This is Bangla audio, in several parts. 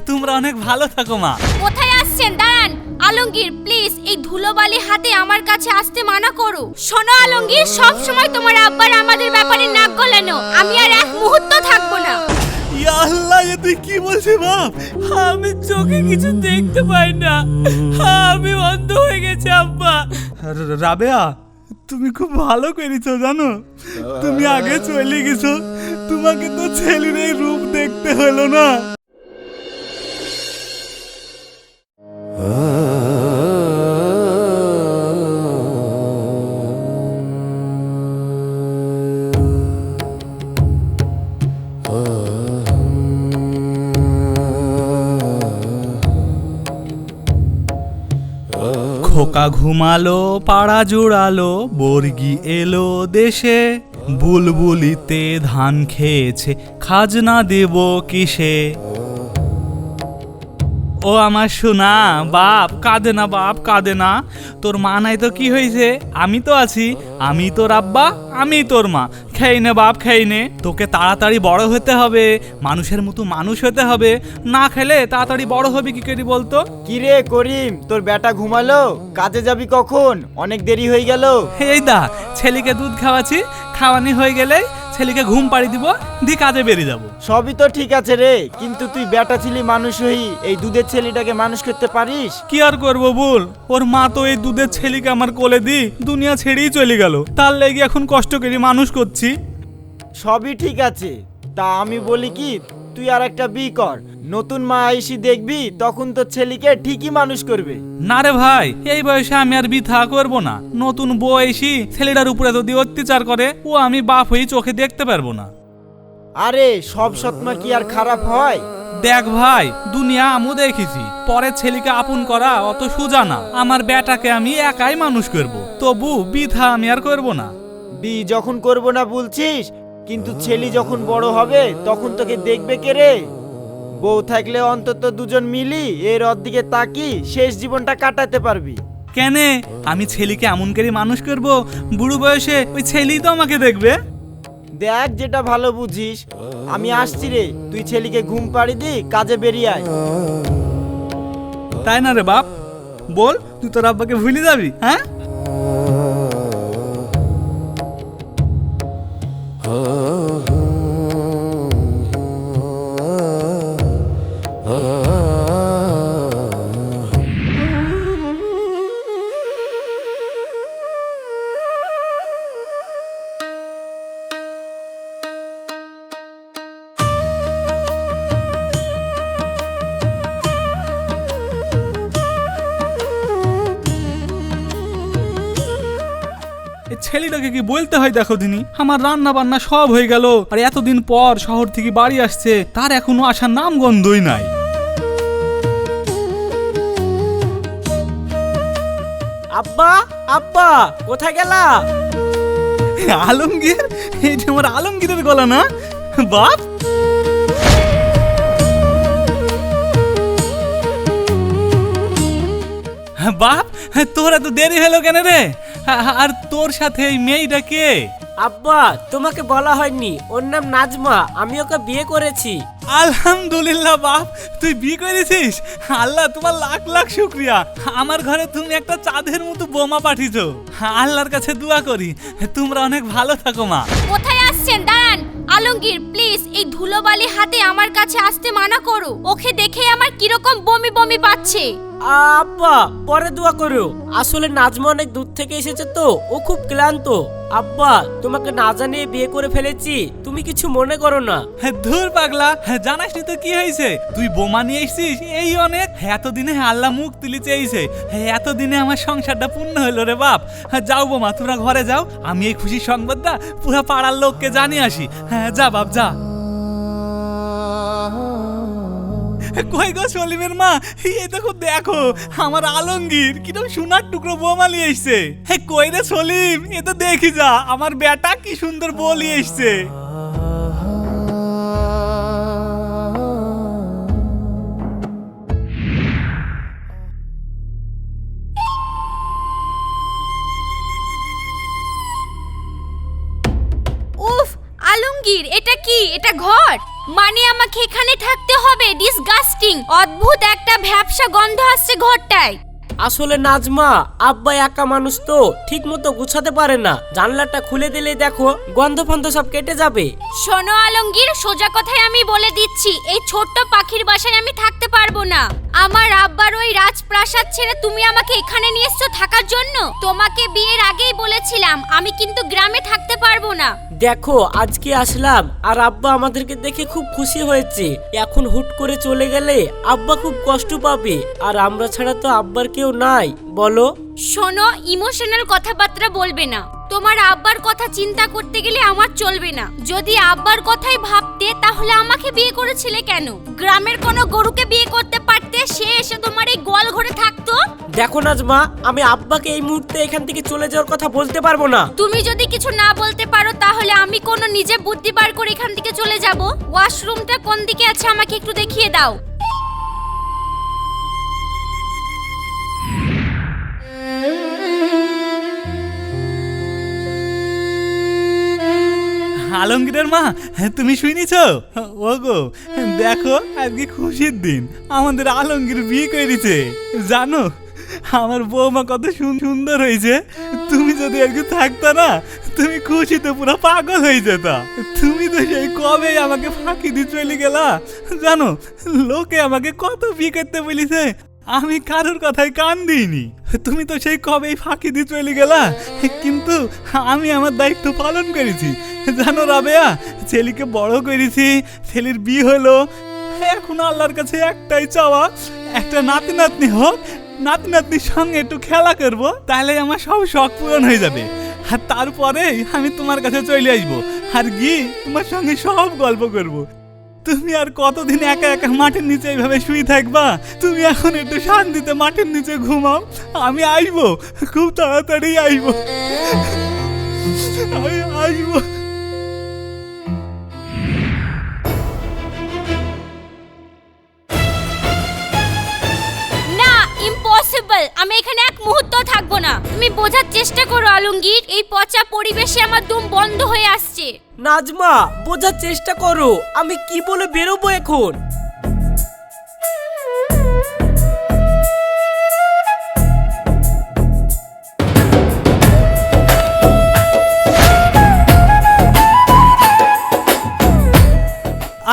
তোমরা অনেক ভালো থাকো মা। কোথায় আসছেন? দাঁড়ান। আলমগীর প্লিজ এই ধুলোবালি হাতে আমার কাছে আসতে মানা করো। শোনো আলমগীর, সব সময় তোমার আব্বার আমাদের ব্যাপারে নাক গলানো। আমি আর এক মুহূর্ত থাকবো না। ইয়া আল্লাহ, এ তুই কি বলছিস বাপ? আমি চোখে কিছু দেখতে পাই না, আমি অন্ধ হয়ে গেছি আব্বা। রাবেয়া, তুমি খুব ভালো করেছো জানো, তুমি আগে চলে গেছো, তোমাকে তো ছেলের এই রূপ দেখতে হলো না। খোকা ঘুমালো, পাড়া জোড়ালো, বর্গি এলো দেশে, বুলবুলিতে ধান খেয়েছে, খাজনা দেব কিসে। ও আমার সোনা বাপ, কাঁদে না বাপ, কাঁদে না। তোর মা নাই তো কি হয়েছে, আমি তো আছি, আমি তোর আব্বা, আমি তোর মা। খেয়ে নে বাপ, খেয়ে নে। তোকে তাড়াতাড়ি বড় হতে হবে, মানুষের মতো মানুষ হতে হবে, না খেলে তাড়াতাড়ি বড় হবে কি করে বলতো? কি রে করিম, তোর বেটা ঘুমালো? কাজে যাবি কখন? অনেক দেরি হয়ে গেল। এই দা, ছেলেকে দুধ খাওয়াচ্ছি, খাওয়ানি হয়ে গেলে ছেলেকে ঘুম পাড়ি দিব, দি কাজে বেরিয়ে যাবো। সবই তো ঠিক আছে রে, কিন্তু তুই বেটা ছিলি মানুষ হই এই দুধের ছেলেটাকে মানুষ করতে পারিস? কি আর করবো বল, ওর মা তো এই দুধের ছেলেকে আমার কোলে দি দুনিয়া ছেড়েই চলে গেল, তার লেগে এখন কষ্ট করে মানুষ করছি। সবই ঠিক আছে, তা আমি বলি কি, তুই আর একটা বিয়ে কর, নতুন মা এসে দেখবি তখন তোর ছেলেকে ঠিকই মানুষ করবে। না রে ভাই, এই বয়সে আমি আর বিথা করবো না। নতুন বউ এসি ছেলেটার উপরে যদি অত্যাচার করে, ও আমি বাপ হয়ে চোখে দেখতে পারবো না। আরে সব সৎমা কি আর খারাপ হয়? দেখ ভাই, দুনিয়া আমু দেখেছি, পরের ছেলেকে আপন করা অত সোজা না। আমার বেটাকে আমি একাই মানুষ করব, তবু বিথা আমি আর করবো না। বিয়ে যখন করবো না বলছিস, কিন্তু ছেলে যখন বড় হবে তখন তোকে দেখবে কে রে? বউ থাকলে অন্তত দুজন মিলি এর দিকে তাকি শেষ জীবনটা কাটাতে পারবি। কেনে, আমি ছেলেকে এমন করে মানুষ করব, বুড়ো বয়সে ওই ছেলেই তো আমাকে দেখবে। দেখ যেটা ভালো বুঝিস, আমি আসছি রে, তুই ছেলেকে ঘুম পাড়ি দি, কাজে বেরিয়ে আয়। তাই না রে বাপ? বল, তুই তোর আব্বাকে ভুলে যাবি? হ্যাঁ, ছেলেটাকে কি বলতে হয় দেখো দিনি, আমার রান্না বান্না সব হয়ে গেল, আর এতদিন পর শহর থেকে বাড়ি আসছে, তার এখনো আসার নাম গন্ধই নাই। আব্বা, আব্বা কোথায় গেলা? আলমগীর, এই যে আমার আলমগীরের গলা না বাপ? বাপ, তোর এত দেরি হলো কেন রে? আর তোর সাথে এই মেয়েটা কে? আব্বা তোমাকে বলা হয়নি, ওর নাম নাজমা, আমি ওকে বিয়ে করেছি। আলহামদুলিল্লাহ বাপ, তুই বিয়ে করেছিস? আল্লাহ তোমার লাখ লাখ শুক্রিয়া। আমার ঘরে তুমি একটা চাঁদের মতো বোমা পাঠিয়েছো। আল্লাহর কাছে দোয়া করি তোমরা অনেক ভালো থাকো মা। কোথায় আসছেন? দাঁড়ান। আলমগীর প্লিজ এই ধুলোবালি হাতে আমার কাছে আসতে মানা করো। ওকে দেখে আমার কিরকম বমি বমি পাচ্ছে। আব্বা পরে দোয়া করো, আসলে নাজমা অনেক দূর থেকে এসেছে তো, ও খুব ক্লান্ত। আব্বা তোমাকে না জানিয়ে বিয়ে করে ফেলেছি, তুমি কিছু মনে করো না। ধুর পাগলা, জানাসনি তো কি হয়েছে? তুই বোমা নিয়ে এসেছিস, এই অনেক। এতদিনে আল্লাহ মুখ তুলি চেয়েছে, এতদিনে আমার সংসারটা পূর্ণ হলো রে বাপ। যাও বোমা, তোমরা ঘরে যাও, আমি এই খুশির সংবাদটা পুরো পাড়ার লোককে জানিয়ে আসি। হ্যাঁ যা বাপ যা। কই গো সলিমের মা, এই দেখো দেখো আমার আলমগীর কিরকম সোনার টুকরো বোমা নিয়ে এসছে। কই রে সলিম, এ তো দেখি যা, আমার বেটা কি সুন্দর বউ নিয়ে এসছে। উফ আলমগীর, এটা কি? এটা ঘর? মানে আমাকে এখানে থাকতে হবে? ডিসগাস্টিং, অদ্ভুত একটা ভ্যাপসা গন্ধ আসছে ঘরটায়। আসলে নাজমা, আব্বা একা মানুষ তো ঠিক মতো গুছাতে পারে না। জানলাটা খুলে দিলে দেখো গন্ধ ফন্ধ সব কেটে যাবে। শোনো আলমগীর, সোজা কথায় আমি বলে দিচ্ছি, এই ছোট্ট পাখির বাসায় আমি থাকতে পারবো না। আমার আব্বার ওই রাজপ্রাসাদ ছেড়ে তুমি আমাকে এখানে নিয়ে এসছো থাকার জন্য। তোমাকে বিয়ের আগেই বলেছিলাম আমি কিন্তু গ্রামে থাকতে পারবো না। দেখো আজকে আসলাম আর আব্বা আমাদেরকে দেখে খুব খুশি হয়েছে। এখন হুট করে চলে গেলে আব্বা খুব কষ্ট পাবে, আর আমরা ছাড়া তো আব্বার কেউ নাই, বলো? শোনো, ইমোশনাল কথাবার্তা বলবে না। তোমার আব্বার কথা চিন্তা করতে গেলে আমার চলবে না। যদি আব্বার কথাই ভাবতে তাহলে আমাকে বিয়ে করেছিলে কেন? গ্রামের কোনো গরুকে বিয়ে করতে পারতে, সে এসে তোমার এই গোয়াল ঘরে থাকতো। দেখো নাজমা, আমি আব্বাকে এই মুহূর্তে এখান থেকে চলে যাওয়ার কথা বলতে পারবো না। তুমি যদি কিছু না বলতে পারো তাহলে আমি কোনো নিজে বুদ্ধি বার করে এখান থেকে চলে যাব। ওয়াশরুমটা কোন দিকে আছে আমাকে একটু দেখিয়ে দাও। আলমগীরের মা, তুমি শুনেছো? ওগো দেখো, আজকে খুশির দিন, আমাদের আলমগীর বিয়ে করেছে। জানো আমার বৌমা কত সুন্দর হয়েছে। তুমি যদি আজকে থাকতা না, তুমি খুশিতে পুরো পাগল হয়ে যেত। তুমি তো সেই কবে আমাকে ফাঁকি দিয়ে চলে গেলা। জানো লোকে আমাকে কত বিয়ে করতে বলেছে, আমি কারোর কথায় কান দিইনি। তুমি তো সেই কবেই ফাঁকি দিয়ে চলে গেলা, কিন্তু আমি আমার দায়িত্ব পালন করেছি। জানো রাবেয়া, ছেলেকে বড় করেছি, ছেলের বিয়ে হলো। এখন আল্লাহর কাছে একটাই চাওয়া, একটা নাতি নাতনি হোক, নাতি নাতনির সঙ্গে একটু খেলা করবো, তাহলে আমার সব শখ পূরণ হয়ে যাবে। আর তারপরে আমি তোমার কাছে চলে আসবো, আর গিয়ে তোমার সঙ্গে সব গল্প করব। তুমি আর কতদিন একা একা মাটির নিচে এইভাবে শুয়ে থাকবা? তুমি এখন একটু শান্তিতে মাটির নিচে ঘুমাও, আমি আসবো, খুব তাড়াতাড়ি আসবো, আমি আসবো। না, ইম্পসিবল, আমি এখানে এক মুহূর্ত থাকবো না। তুমি বোঝার চেষ্টা করো আলমগীর, এই পচা পরিবেশে আমার দম বন্ধ হয়ে আসছে। নাজমা, বোঝার চেষ্টা করো আমি কি বলে বেরোবো এখন।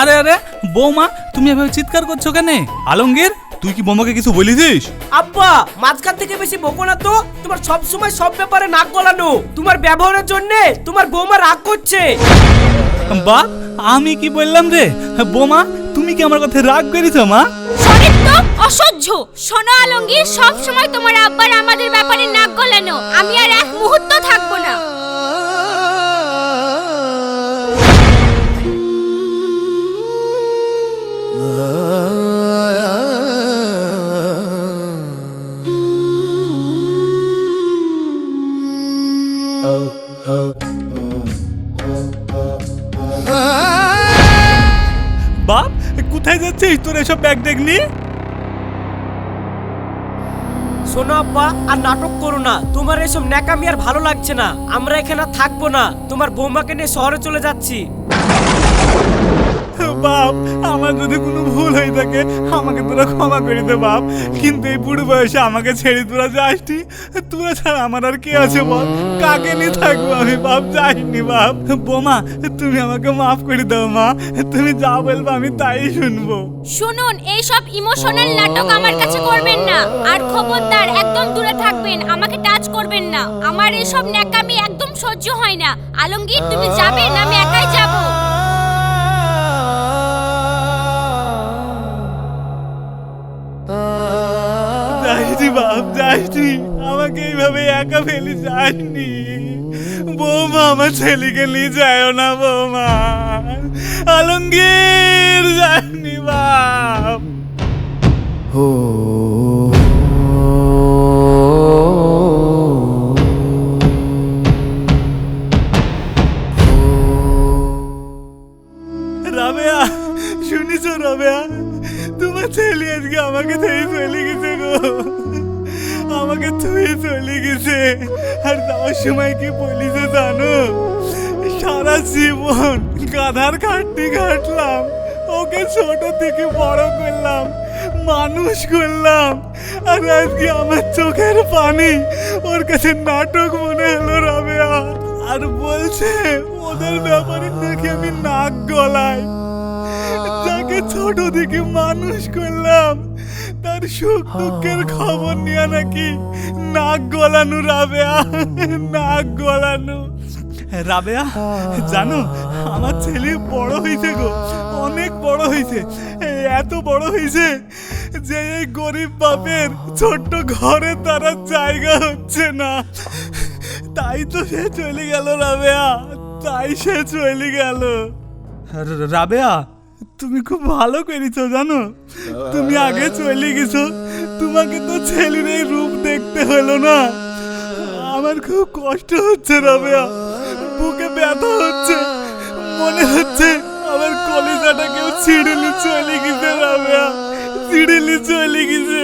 আরে আরে বৌমা, তুমি এভাবে চিৎকার করছো কেন? আলমগীর, তুই কি বৌমাকে কিছু বলেছিস? আব্বা, মাঝখান থেকে বেশি বকো না তো। তোমার সব সময় সব ব্যাপারে নাক গলানো। তোমার ব্যবহারের জন্য তোমার বৌমা রাগ করছে। বা আমি কি বললাম রে? বৌমা, তুমি কি আমার কথা রাগ করেছো মা? শরীর তো অসহ্য। শোনো আলমগীর, সব সময় তোমার আব্বার আমাদের ব্যাপারে নাক গলানো। আমি আর এক মুহূর্ত থাকবো না। বাপ, কোথায় যাচ্ছিস তোর এসব ব্যাগ ট্যাগ নিয়ে? শোনো আব্বা, আর নাটক করো না। তোমার এসব ন্যাকামি আর ভালো লাগছে না। আমরা এখানে আর থাকবো না, তোমার বৌমাকে নিয়ে শহরে চলে যাচ্ছি। বাপ, আমার যদি কোনো ভুল হয়ে থাকে আমাকে তোরা ক্ষমা করে দে বাপ, কিন্তু এই বুড়ো বয়সে আমাকে ছেড়ে তোরা যাসনি। তোরা ছাড়া আমার আর কে আছে বল? কাকে নিয়ে থাকবো আমি বাপ? যাইনি বাপ। বোমা, তুমি আমাকে মাফ করে দাও মা, তুমি যা বলবো আমি তাই শুনবো। শুনুন, এইসব ইমোশনাল নাটক আমার কাছে করবেন না। আর খবরদার, একদম দূরে থাকবেন, আমাকে টাচ করবেন না। আমার এসব ন্যাকামি একদম সহ্য হয় না। আলমগীর, তুমি যাবে না? আমি একাই যাব। যাইনি বাপ, যাইনি, আমাকে এইভাবে একা ফেলে যায়নি। বৌমা, আমার ছেলেকে নিয়ে যায় না বৌমা। আলমগীর, যায়নি বাপ। রাবেয়া, শুনিস রাবেয়া, তোমার ছেলে আজকে আমাকে থেকে চলে গেছে গো, আমাকে থুয়ে চলে গেছে। আর যাওয়ার সময় কি বলিছে জানো? সারা জীবন গাধার খাটনি খাটলাম, ওকে ছোট থেকে বড় করলাম, মানুষ করলাম, আর আজকে আমার চোখের পানি ওর কাছে নাটক মনে হলো রাবেয়া। আর বলছে ওদের ব্যাপারে নাকি আমি নাক গলাই। যাকে ছোট থেকে মানুষ করলাম তার সুখ দুঃখের খবর নিয়ে নাকি নাক গলানো রাবেয়া, নাক গলানো। রাবেয়া জানো, আমার ছেলে বড় হয়েছে গো, অনেক বড় হয়েছে, এত বড় হয়েছে যে এই গরিব বাপের ছোট্ট ঘরে তার জায়গা হচ্ছে না। তাই তো সে চলে গেল রাবেয়া, তাই সে চলে গেল। রাবেয়া তুমি খুব ভালো করেছো জানো, তুমি আগে চলে গেছো, তোমাকে তো ছেলের এই রূপ দেখতে হলো না। আমার খুব কষ্ট হচ্ছে রাবেয়া, বুকে ব্যথা হচ্ছে, মনে হচ্ছে আমার কলিজাটা কেউ ছিঁড়িলি চলে গেছে রাবেয়া, ছিঁড়িলি চলে গেছে।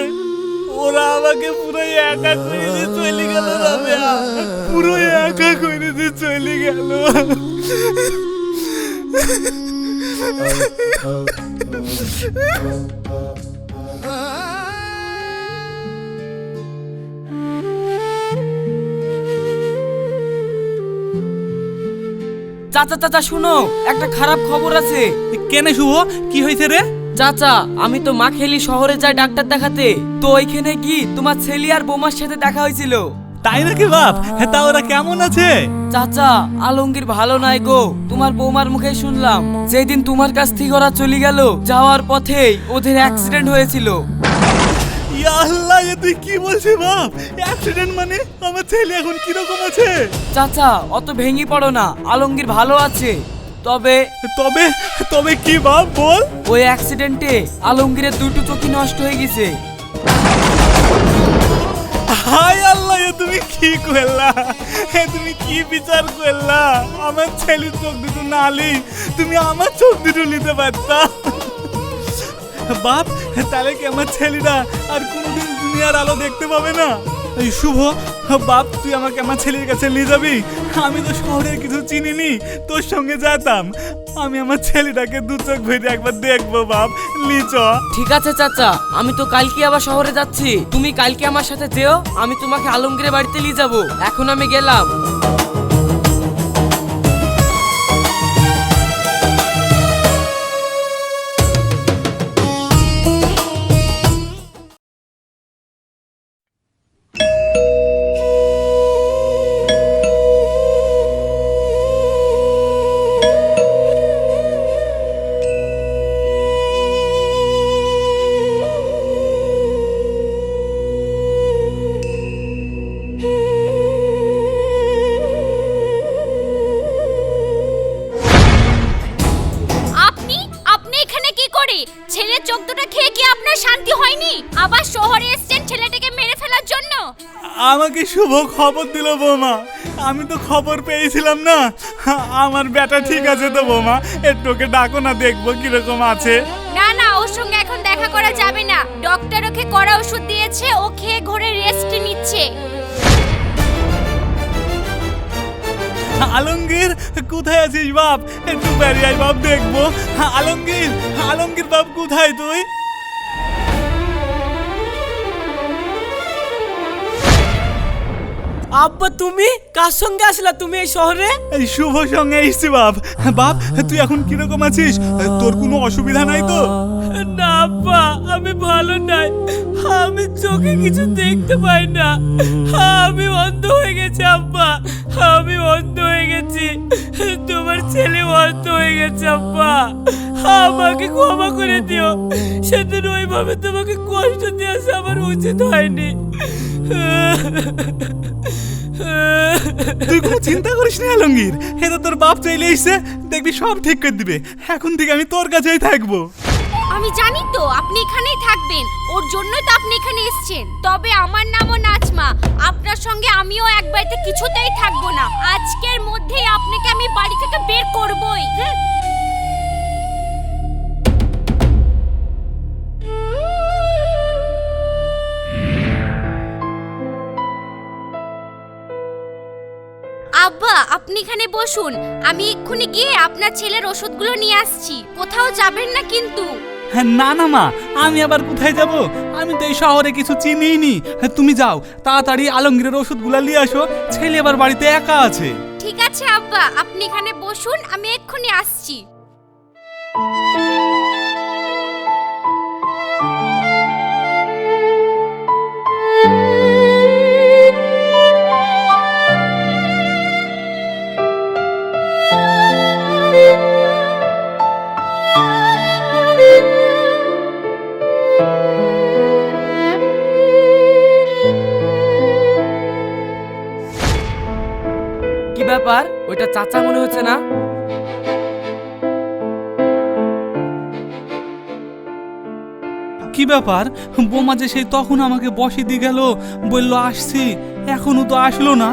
ওরা আমাকে পুরো একা করে দিয়ে চলে গেল রাবেয়া, পুরো একা করে দিয়ে চলে গেল। চাচা চাচা শুনো, একটা খারাপ খবর আছে। কেন শুভ, কি হয়েছে রে? চাচা আমি তো মাখেলি শহরে যাই ডাক্তার দেখাতে, তো ওইখানে কি তোমার ছেলে আর বৌমার সাথে দেখা হয়েছিল। তাই নাকি বাপ? তা ওরা কেমন আছে? চাচা আলমগীর ভালো নাই গো, তোমার বৌমার মুখে শুনলাম যেদিন তোমার কাছ থেকে ওরা চলে গেল, যাওয়ার পথেই ওদের অ্যাক্সিডেন্ট হয়েছিল। ইয়া আল্লাহ, এ তুই কি বলছিস বাপ? অ্যাক্সিডেন্ট মানে? আমার ছেলে এখন কি রকম আছে? চাচা অত ভেঙে পড়ো না, আলমগীর ভালো আছে। তবে তবে তবে কি বাপ বল? ওই অ্যাক্সিডেন্টে আলমগীরের দুটো চোখই নষ্ট হয়ে গেছে। হায় আল্লাহ, এ তুমি কি করলা? এ তুমি কি বিচার করলা? আমার ছেলের চোখ দুটো নালি, তুমি আমার চোখ দুটো নিতে পারতা বাপ। তাহলে কি আমার ছেলেটা আর কোনোদিন দুনিয়ার আলো দেখতে পাবে না? এই শুভ বাপ, তুই আমাকে আমার ছেলের কাছে নিয়ে যাবি? আমি তো শহরের কিছু চিনিনি, তোর সঙ্গে যেতাম। আমি আমার ছেলেটাকে দু চোখ ভেবে একবার দেখবো বাপ, লিচ। ঠিক আছে চাচা, আমি তো কালকে আবার শহরে যাচ্ছি, তুমি কালকে আমার সাথে যেও, আমি তোমাকে আলমগীরের বাড়িতে নিয়ে যাবো। এখন আমি গেলাম। আপনি এখানে কি করে? ছেলের চোখ দুটো খেয়ে কি আপনার শান্তি হয়নি? আবার শহরে এসেছেন ছেলেটাকে মেরে ফেলার জন্য? আমাকে শুভ খবর দিল বৌমা, আমি তো খবর পেয়েছিলাম না। আমার বেটা ঠিক আছে তো বৌমা? একটু ওকে ডাকো না, দেখবো কিরকম আছে। না না, ওর সঙ্গে এখন দেখা করা যাবে না। ডক্টর ওকে কড়া ওষুধ দিয়েছে, ও খেয়ে ঘরে রেস্ট নিচ্ছে। আলমগীর কোথায় আছিস বাপ? একটু বেরিয়ে আয় বাপ, দেখবো। আলমগীর, আলমগীর বাপ কোথায় তুই? আব্বা তুমি কার সঙ্গে আসলা তুমি এই শহরে? এই শুভ সঙ্গে এসছি বাপ। বাপ তুই এখন কিরকম আছিস? তোর কোনো অসুবিধা নাই তো? না আব্বা, আমি ভালো নাই, আমি চোখে কিছু দেখতে পাই না, আমি অন্ধ হয়ে গেছি আব্বা, আমি অন্ধ হয়ে গেছি, তোমার ছেলে অন্ধ হয়ে গেছে আব্বা, আমাকে ক্ষমা করে দিও, সেদিন ওইভাবে তোমাকে কষ্ট দেওয়া আমার উচিত হয়নি। তুই কোনো চিন্তা করিস না আলমগীর, এটা তোর বাপ চাইলে এসছে, দেখবি সব ঠিক করে দিবে। এখন থেকে আমি তোর কাছেই থাকবো। আমি জানি তো আপনি এখানেই থাকবেন, ওর জন্যই তো আপনি এখানে এসেছেন। তবে আমার নামও নাজমা, আপনার সঙ্গে আমিও এক বাড়িতে কিছুতেই থাকবো না। আজকের মধ্যেই আপনাকে আমি বাড়ি থেকে বের করবই। আব্বা আপনি এখানে বসুন, আমি এক্ষুনি গিয়ে আপনার ছেলের ওষুধগুলো নিয়ে আসছি। কোথাও যাবেন না কিন্তু। হ্যাঁ, না না মা, আমি আবার কোথায় যাব? আমি তো এই শহরে কিছু চিনিই নি। হ্যাঁ, তুমি যাও তাড়াতাড়ি আলমগীরের ওষুধগুলো নিয়ে আসো, ছেলে আবার বাড়িতে একা আছে। ঠিক আছে আব্বা, আপনি এখানে বসুন, আমি এক্ষুনি আসছি। কি ব্যাপার, ওইটা চাচা মনে হচ্ছে না? কি ব্যাপার, বোমা যে সেই তখন আমাকে বসে দিয়ে গেল, বললো আসছি, এখনো তো আসলো না।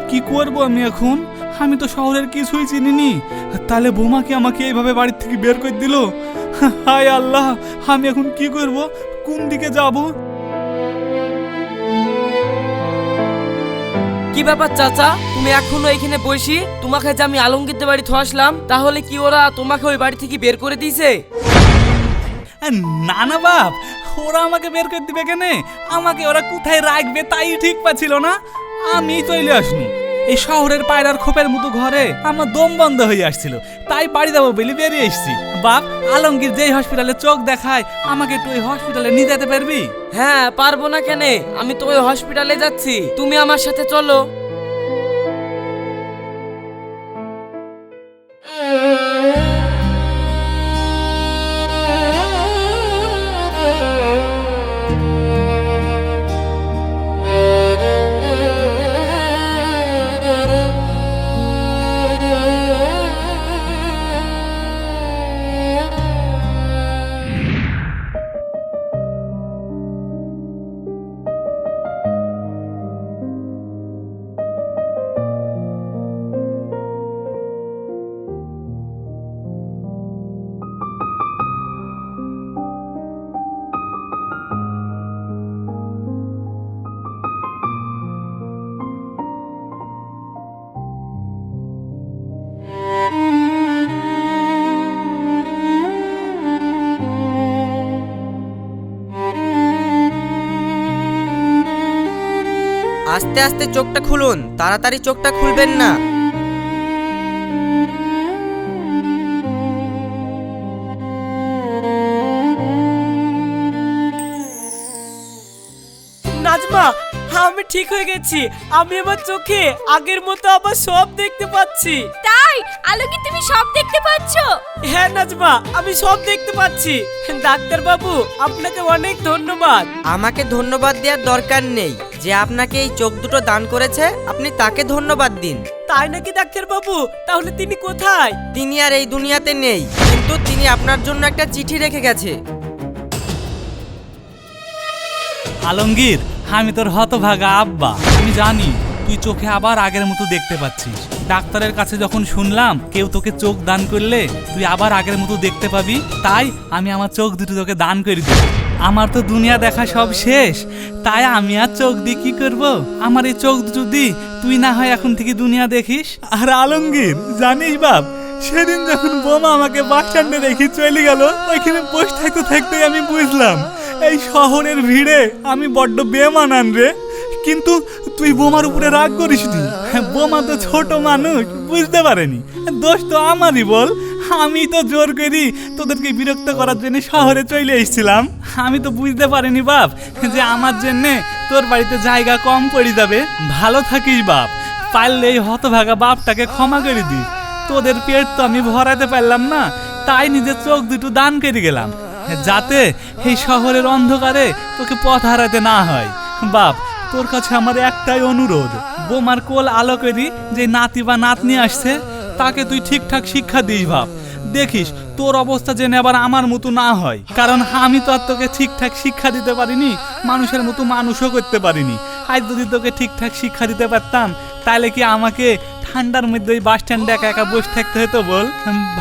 কি করব আমি এখন? আমি তো শহরের কিছুই চিনিনি। তাহলে বোমা কি আমাকে এইভাবে বাড়ির থেকে বের করে দিল? হায় আল্লাহ, আমি এখন কি করব? কোন দিকে যাব? কি ব্যাপার চাচা, তুমি এখনো এখানে বসি? তোমাকে যে আমি আলমগীরদের বাড়ি থো আসলাম, তাহলে কি ওরা তোমাকে ওই বাড়ি থেকে বের করে দিয়েছে? না না বাপ, ওরা আমাকে বের করে দিবে কেন? আমাকে ওরা কোথায় রাখবে তাই ঠিক পাচ্ছিল না, আমি চলে আসনু। এই শহরের পায়রার খোপের মতো ঘরে আমার দম বন্ধ হয়ে আসছিল, তাই বাড়ি যাবো বলে বেরিয়ে এসেছি। বাপ, আলমগীর যেই হসপিটালে চোখ দেখায়, আমাকে একটু ওই হসপিটালে নিয়ে যেতে পারবি? হ্যাঁ, পারবো না কেন, আমি তো ওই হসপিটালে যাচ্ছি, তুমি আমার সাথে চলো। আস্তে আস্তে চোখটা খুলুন, তাড়াতাড়ি চোখটা খুলবেন না। নাজমা, আমি ঠিক হয়ে গেছি। আমি আমার চোখে আগের মতো আবার সব দেখতে পাচ্ছি। তাই আলমগীর, তুমি সব দেখতে পাচ্ছো? হ্যাঁ নাজমা, আমি সব দেখতে পাচ্ছি। ডাক্তার বাবু, আপনাকে অনেক ধন্যবাদ। আমাকে ধন্যবাদ দেওয়ার দরকার নেই, যে আপনাকে এই চোখ দুটো দান করেছে আপনি তাকে ধন্যবাদ দিন। তাই নাকি ডাক্তার বাবু? তাহলে তিনি কোথায়? তিনি আর এই দুনিয়াতে নেই, কিন্তু তিনি আপনার জন্য একটা চিঠি রেখে গেছে। আলমগীর, আমি তোর হতভাগা আব্বা। আমি জানি তুই চোখে আবার আগের মতো দেখতে পাচ্ছিস। ডাক্তারের কাছে যখন শুনলাম কেউ তোকে চোখ দান করলে তুই আবার আগের মতো দেখতে পাবি, তাই আমি আমার চোখ দুটো তোকে দান করে দিই। আমার তো দুনিয়া দেখা সব শেষ, তাই আমি আর চোখ দিয়ে কি করব? আমার এই চোখ দুটো দি তুই না হয় এখন থেকে দুনিয়া দেখিস। আর আলমগীর, জানিস বাপ, সেদিন যখন বোমা আমাকে বাস স্ট্যান্ডে রেখে চলে গেল, ওইখানে বসে থাকতে থাকতেই আমি বুঝলাম এই শহরের ভিড়ে আমি বড্ড বেমানান রে। কিন্তু তুই বোমার উপরে রাগ করিসনি। বোমা তো ছোট মানুষ, বুঝতে পারেনি। দোষ তো আমারই বল। আমি তো জোর করি তোদেরকে বিরক্ত করার জন্য শহরে চলে এসেছিলাম। আমি তো বুঝতে পারিনি বাপ যে আমার জন্যে তোর বাড়িতে জায়গা কম পড়ে যাবে। ভালো থাকিস বাপ, পারলে এই হতভাগা বাপটাকে ক্ষমা করে দিস। তোদের পেট তো আমি ভরাতে পারলাম না, তাই নিজের চোখ দুটো দান করে গেলাম, যাতে এই শহরের অন্ধকারে তোকে পথ হারাতে না হয়। বাপ, তোর কাছে আমার একটাই অনুরোধ, বোমার কোল আলো করি যে নাতি বা নাতনি আসছে তাকে তুই ঠিকঠাক শিক্ষা দিস বাপ। দেখিস তোর অবস্থা জেনে আবার আমার মতো না হয়, কারণ আমি তো আর তোকে ঠিকঠাক শিক্ষা দিতে পারিনি, মানুষের মতো মানুষও করতে পারিনি। আজ যদি তোকে ঠিকঠাক শিক্ষা দিতে পারতাম, তাহলে কি আমাকে ঠান্ডার মধ্যে ওই বাস স্ট্যান্ডে একা একা বসে থাকতে হতো বল?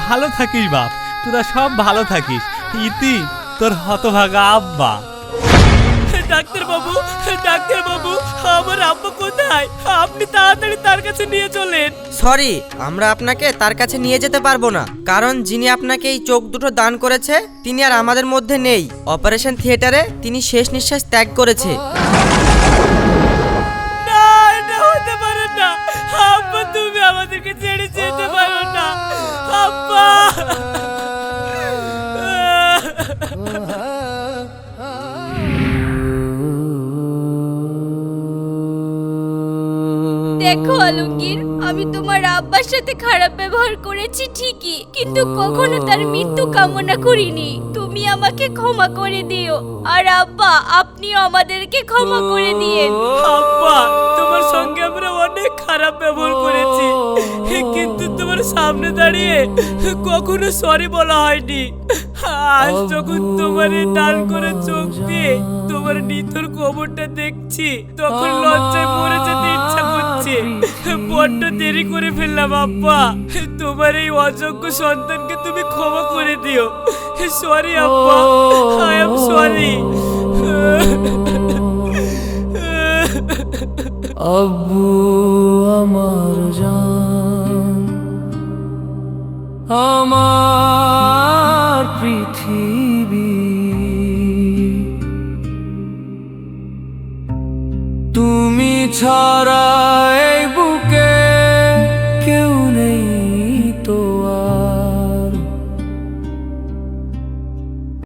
ভালো থাকিস বাপ, তোরা সব ভালো থাকিস। ইতি, তোর হতভাগা আব্বা। ডাক্তার বাবু, আমার আব্বা কোথায়? আপনি তাড়াতাড়ি তার কাছে নিয়ে চলেন। সরি, আমরা আপনাকে তার কাছে নিয়ে যেতে পারবো না, কারণ যিনি আপনাকে এই চোখ দুটো দান করেছে তিনি আর আমাদের মধ্যে নেই। অপারেশন থিয়েটারে তিনি শেষ নিঃশ্বাস ত্যাগ করেছে। না, এটা হতে পারে না। আব্বা, তুমি আমাদেরকে ছেড়ে যেতে পারো না আব্বা। দেখো আলমগীর, আমি তোমার আব্বার সাথে খারাপ ব্যবহার করেছি ঠিকই, কিন্তু কখনো তার মৃত্যু কামনা করিনি। তুমি আমাকে ক্ষমা করে দিও, আর আব্বা আপনিও আমাদেরকে ক্ষমা করে দিয়েন। আব্বা, তোমার সঙ্গে আমরা অনেক খারাপ ব্যবহার করেছি, কিন্তু তোমার সামনে দাঁড়িয়ে কখনো সরি বলা হয়নি। আজ যখন তোমার এই দান করে চোখ দিয়ে তোমার নিথর কবরটা দেখছি, তখন লজ্জায় মরে যেতে ইচ্ছা করছে। বড্ড দেরি করে ফেললাম আব্বা। তোমার এই অযোগ্য সন্তানকে তুমি ক্ষমা করে দিও। সরি আব্বা, আই এম সরি। আব্বু আমার জান, আমার পৃথিবী, তুমি ছাড়া